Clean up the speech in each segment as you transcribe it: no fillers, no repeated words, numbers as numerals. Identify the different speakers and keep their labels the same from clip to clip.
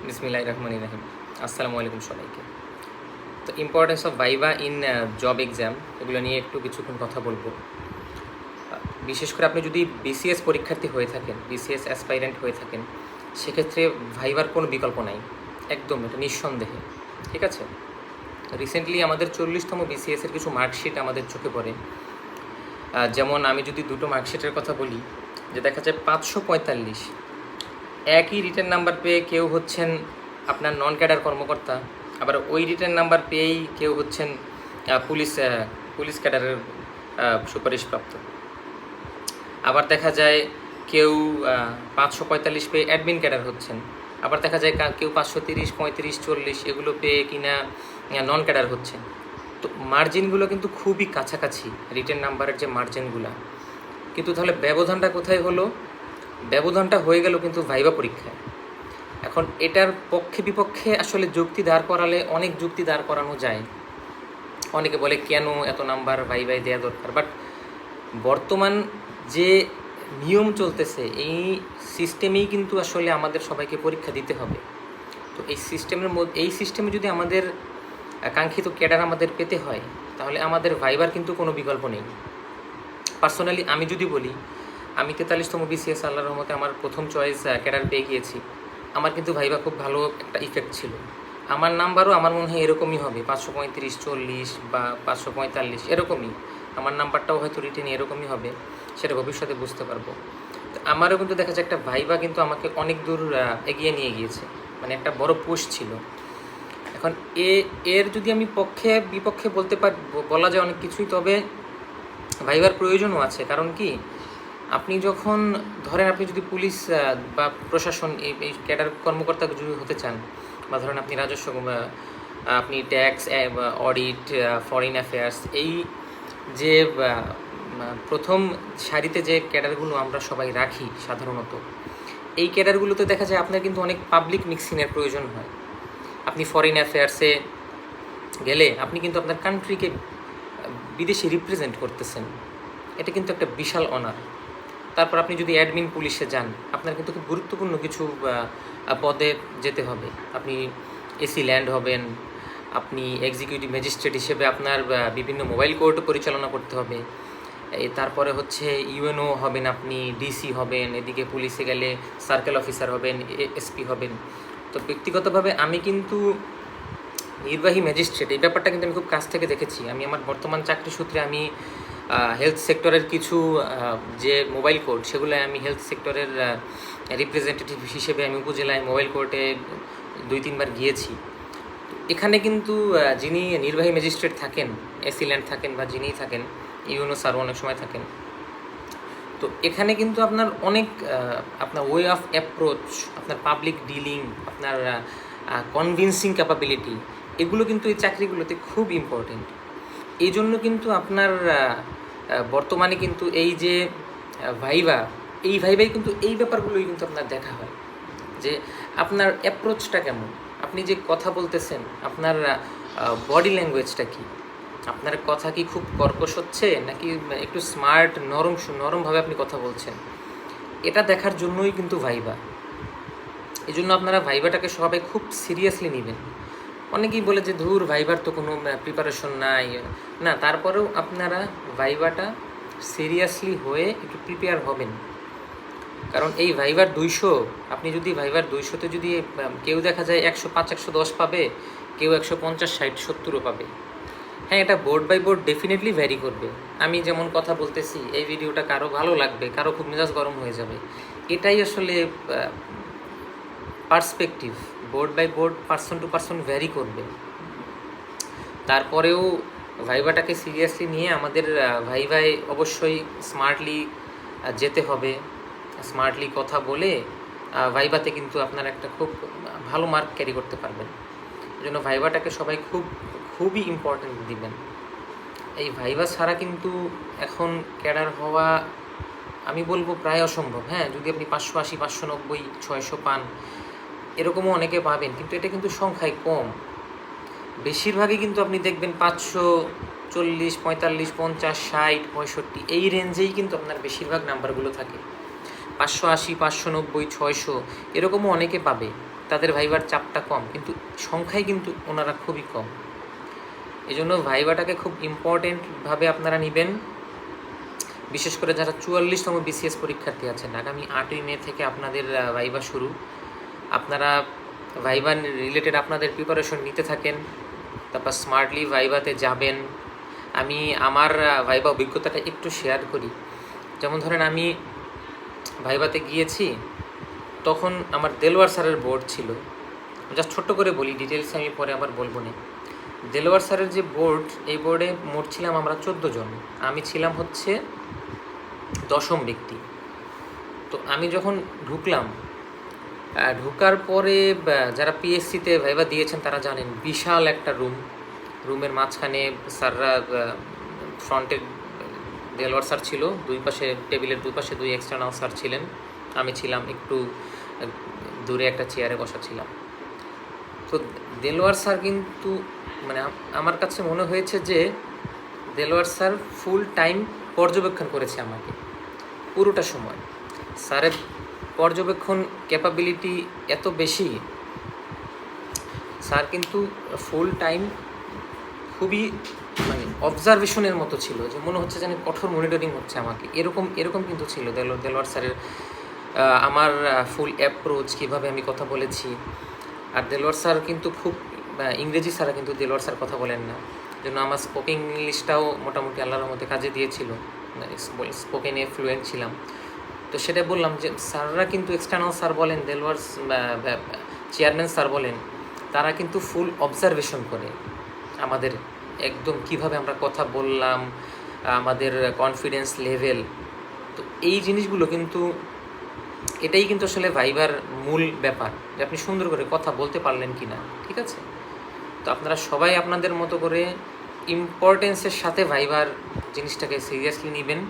Speaker 1: বিসমিল্লাহির রহমানির রহিম। আসসালামু আলাইকুম সবাইকে। তো importance of viva in job exam, এগুলো নিয়ে একটু কিছুক্ষণ কথা বলবো। বিশেষ করে আপনি যদি বিসিএস পরীক্ষার্থী হয়ে থাকেন, বিসিএস অ্যাসপাইরেন্ট হয়ে থাকেন, সেক্ষেত্রে ভাইভার কোনো বিকল্প নাই, একদম এটা নিঃসন্দেহে। ঠিক আছে, রিসেন্টলি আমাদের 40তম বিসিএসের কিছু মার্কশিট আমাদের চোখে পড়ে। যেমন আমি যদি দুটো মার্কশিটের কথা বলি, যে দেখা যায় 545 একই রিটেন নাম্বার পেয়ে কেউ হচ্ছেন আপনার নন ক্যাডার কর্মকর্তা, আবার ওই রিটেন নাম্বার পেয়েই কেউ হচ্ছেন পুলিশ পুলিশ ক্যাডারের সুপারিশপ্রাপ্ত। আবার দেখা যায় কেউ 545 পেয়ে অ্যাডমিন ক্যাডার হচ্ছেন, আবার দেখা যায় কেউ 530, 35, 40 এগুলো পেয়ে কিনা নন ক্যাডার হচ্ছেন। তো মার্জিনগুলো কিন্তু খুবই কাছাকাছি, রিটেন নাম্বারের যে মার্জিনগুলো। কিন্তু তাহলে ব্যবধানটা কোথায় হলো? ব্যবধানটা হয়ে গেল কিন্তু ভাইভা পরীক্ষায়। এখন এটার পক্ষে বিপক্ষে আসলে যুক্তি দাঁড় করালে অনেক যুক্তি দাঁড় করানো যায়। অনেকে বলে কেন এত নাম্বার ভাইভায় দেওয়া দরকার, বাট বর্তমান যে নিয়ম চলতেছে এই সিস্টেমেই কিন্তু আসলে আমাদের সবাইকে পরীক্ষা দিতে হবে। তো এই সিস্টেমে যদি আমাদের কাঙ্ক্ষিত ক্যাডার আমাদের পেতে হয়, তাহলে আমাদের ভাইবার কিন্তু কোনো বিকল্প নেই। পার্সোনালি আমি যদি বলি, আমি 43তম বিসিএস আল্লাহর রহমতে আমার প্রথম চয়েস ক্যাডার পেয়ে গিয়েছি। আমার কিন্তু ভাইবা খুব ভালো একটা ইফেক্ট ছিল। আমার নাম্বারও আমার মনে হয় এরকমই হবে, 535, 40 বা 545 এরকমই। আমার নাম্বারটাও হয়তো রিটেনে এরকমই হবে, সেটা ভবিষ্যতে বুঝতে পারবো। তো আমারও কিন্তু দেখা যায় একটা ভাইবা কিন্তু আমাকে অনেক দূর এগিয়ে নিয়ে গিয়েছে, মানে একটা বড় পুশ ছিল। এখন এর যদি আমি পক্ষে বিপক্ষে বলা যায় অনেক কিছুই, তবে ভাইবার প্রয়োজনও আছে। কারণ কি, আপনি যখন ধরেন আপনি যদি পুলিশ বা প্রশাসন এই ক্যাডার কর্মকর্তা যদি হতে চান, বা ধরেন আপনি রাজস্ব, আপনি ট্যাক্স, অডিট, ফরেন অ্যাফেয়ার্স, এই যে প্রথম সারিতে যে ক্যাডারগুলো আমরা সবাই রাখি সাধারণত, এই ক্যাডারগুলোতে দেখা যায় আপনার কিন্তু অনেক পাবলিক মিক্সিংয়ের প্রয়োজন হয়। আপনি ফরেন অ্যাফেয়ার্সে গেলে আপনি কিন্তু আপনার কান্ট্রিকে বিদেশে রিপ্রেজেন্ট করতেছেন, এটা কিন্তু একটা বিশাল অনার। তারপর আপনি যদি অ্যাডমিন পুলিশে যান, আপনার কিন্তু খুব গুরুত্বপূর্ণ কিছু পদে যেতে হবে। আপনি এসি ল্যান্ড হবেন, আপনি এক্সিকিউটিভ ম্যাজিস্ট্রেট হিসেবে আপনার বিভিন্ন মোবাইল কোর্ট পরিচালনা করতে হবে। তারপরে হচ্ছে ইউএনও হবেন, আপনি ডিসি হবেন, এদিকে পুলিশে গেলে সার্কেল অফিসার হবেন, এসপি হবেন। তো ব্যক্তিগতভাবে আমি কিন্তু নির্বাহী ম্যাজিস্ট্রেট, এই ব্যাপারটা কিন্তু আমি খুব কাছ থেকে দেখেছি। আমি আমার বর্তমান চাকরি সূত্রে আমি হেলথ সেক্টরের কিছু যে মোবাইল কোর্ট, সেগুলো আমি হেলথ সেক্টরের রিপ্রেজেন্টেটিভ হিসেবে আমি উপজেলায় মোবাইল কোর্টে 2-3 বার গিয়েছি। এখানে কিন্তু যিনি নির্বাহী ম্যাজিস্ট্রেট থাকেন, এসি ল্যান্ড থাকেন, বা যিনিই থাকেন, ইউনো স্যার অনেক সময় থাকেন, তো এখানে কিন্তু আপনার অনেক আপনার ওয়ে অফ অ্যাপ্রোচ, আপনার পাবলিক ডিলিং, আপনার কনভিন্সিং ক্যাপাবিলিটি, এগুলো কিন্তু এই চাকরিগুলোতে খুব ইম্পর্টেন্ট। এই জন্য কিন্তু আপনার বর্তমানে কিন্তু এই যে ভাইভাই কিন্তু এই ব্যাপারগুলোই কিন্তু আপনার দেখা হয়, যে আপনার অ্যাপ্রোচটা কেমন, আপনি যে কথা বলতেছেন, আপনার বডি ল্যাঙ্গুয়েজটা কী, আপনার কথা কি খুব কর্কশ হচ্ছে নাকি একটু স্মার্ট নরমভাবে আপনি কথা বলছেন, এটা দেখার জন্যই কিন্তু ভাইভা। এই জন্য আপনারা ভাইভাটাকে সবাই খুব সিরিয়াসলি নেবেন। অনেকেই বলে যে ধুর, ভাইবার তো কোনো প্রিপারেশন নাই না, তারপরেও আপনারা ভাইভাটা সিরিয়াসলি হয়ে একটু প্রিপেয়ার হবেন। কারণ এই ভাইবার 200, আপনি যদি ভাইবার 200তে যদি কেউ দেখা যায় 105, 110 পাবে, কেউ 150, 60, 70ও পাবে। হ্যাঁ, এটা board by board definitely vary করবে। আমি যেমন কথা বলতেছি, এই ভিডিওটা কারো ভালো লাগবে, কারো খুব মেজাজ গরম হয়ে যাবে। এটাই আসলে perspective. Board by board, person to person vary করবে। তারপরেও ভাইভাটাকে সিরিয়াসলি নিয়ে আমাদের ভাইভায় অবশ্যই স্মার্টলি যেতে হবে। স্মার্টলি কথা বলে ভাইভাতে কিন্তু আপনার একটা খুব ভালো মার্ক ক্যারি করতে পারবেন। এই জন্য ভাইভাটাকে সবাই খুবই ইম্পর্টেন্ট দিবেন। এই ভাইভা ছাড়া কিন্তু এখন ক্যাডার হওয়া আমি বলবো প্রায় অসম্ভব। হ্যাঁ, যদি আপনি 580, 590, 600 পান, এরকমও অনেকে পাবেন, কিন্তু এটা কিন্তু সংখ্যায় কম। বেশিরভাগই কিন্তু আপনি দেখবেন 540, 45, 50, 60, 65 এই রেঞ্জেই কিন্তু আপনার বেশিরভাগ নাম্বারগুলো থাকে। 580, 590, 600 এরকমও অনেকে পাবে, তাদের ভাইবার চাপটা কম, কিন্তু সংখ্যায় কিন্তু ওনারা খুবই কম। এই জন্য ভাইবাটাকে খুব ইম্পর্টেন্টভাবে আপনারা নেবেন। বিশেষ করে যারা 44তম বিসিএস পরীক্ষার্থী আছেন, আগামী 8ই মে থেকে আপনাদের ভাইবা শুরু। আপনারা ভাইবা রিলেটেড আপনাদের প্রিপারেশন নিতে থাকেন, তারপর স্মার্টলি ভাইবাতে যাবেন। আমি আমার ভাইবা অভিজ্ঞতাটা একটু শেয়ার করি। যেমন ধরেন, আমি ভাইবাতে গিয়েছি, তখন আমার দেলোয়ার স্যারের বোর্ড ছিল। জাস্ট ছোট্ট করে বলি, ডিটেলসে আমি পরে আবার বলবো না। দেলোয়ার স্যারের যে বোর্ড, এই বোর্ডে মোট ছিলাম আমরা 14 জন। আমি ছিলাম হচ্ছে 10ম ব্যক্তি। তো আমি যখন ঢুকলাম, ঢোকার পরে যারা পিএসসিতে ভাইবা দিয়েছেন তারা জানেন, বিশাল একটা রুমের মাঝখানে স্যাররা, ফ্রন্টে দেলোয়ার স্যার ছিল, দুই পাশে টেবিলের দুই পাশে 2 এক্সটার্নাল স্যার ছিলেন, আমি ছিলাম একটু দূরে একটা চেয়ারে বসা ছিলাম। তো দেলোয়ার স্যার কিন্তু মানে আমার কাছে মনে হয়েছে যে দেলোয়ার স্যার ফুল টাইম পর্যবেক্ষণ করেছে আমাকে পুরোটা সময়। স্যারের পর্যবেক্ষণ ক্যাপাবিলিটি এত বেশি, স্যার কিন্তু ফুল টাইম খুবই মানে অবজারভেশনের মতো ছিল, যে মনে হচ্ছে যেন কঠোর মনিটরিং হচ্ছে আমাকে, এরকম কিন্তু ছিল দেলোয়ার স্যারের। আমার ফুল অ্যাপ্রোচ, কীভাবে আমি কথা বলেছি। আর দেলোয়ার স্যার কিন্তু খুব ইংরেজি ছাড়া কিন্তু দেলোয়ার স্যার কথা বলেন না, জন্য আমার স্পোকেন ইংলিশটাও মোটামুটি আল্লাহর মধ্যে কাজে দিয়েছিল, স্পোকেনে ফ্লুয়েন্ট ছিলাম। তো সেটা বললাম যে স্যাররা কিন্তু, এক্সটার্নাল স্যার বলেন, দেলোয়ার চেয়ারম্যান স্যার বলেন, তারা কিন্তু ফুল অবজারভেশন করে আমাদের, একদম কিভাবে আমরা কথা বললাম, আমাদের কনফিডেন্স লেভেল। তো এই জিনিসগুলো কিন্তু, এটাই কিন্তু আসলে ভাইবার মূল ব্যাপার, যে আপনি সুন্দর করে কথা বলতে পারলেন কি না। ঠিক আছে? তো আপনারা সবাই আপনাদের মতো করে ইম্পর্টেন্সের সাথে ভাইবার জিনিসটাকে সিরিয়াসলি নেবেন।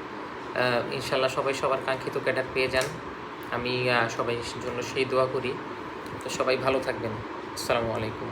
Speaker 1: ইনশাল্লাহ সবাই সবার কাঙ্ক্ষিত ক্যাডার পেয়ে যান। আমি সবাই জন্য সেই দোয়া করি। তো সবাই ভালো থাকবেন। আসসালামু আলাইকুম।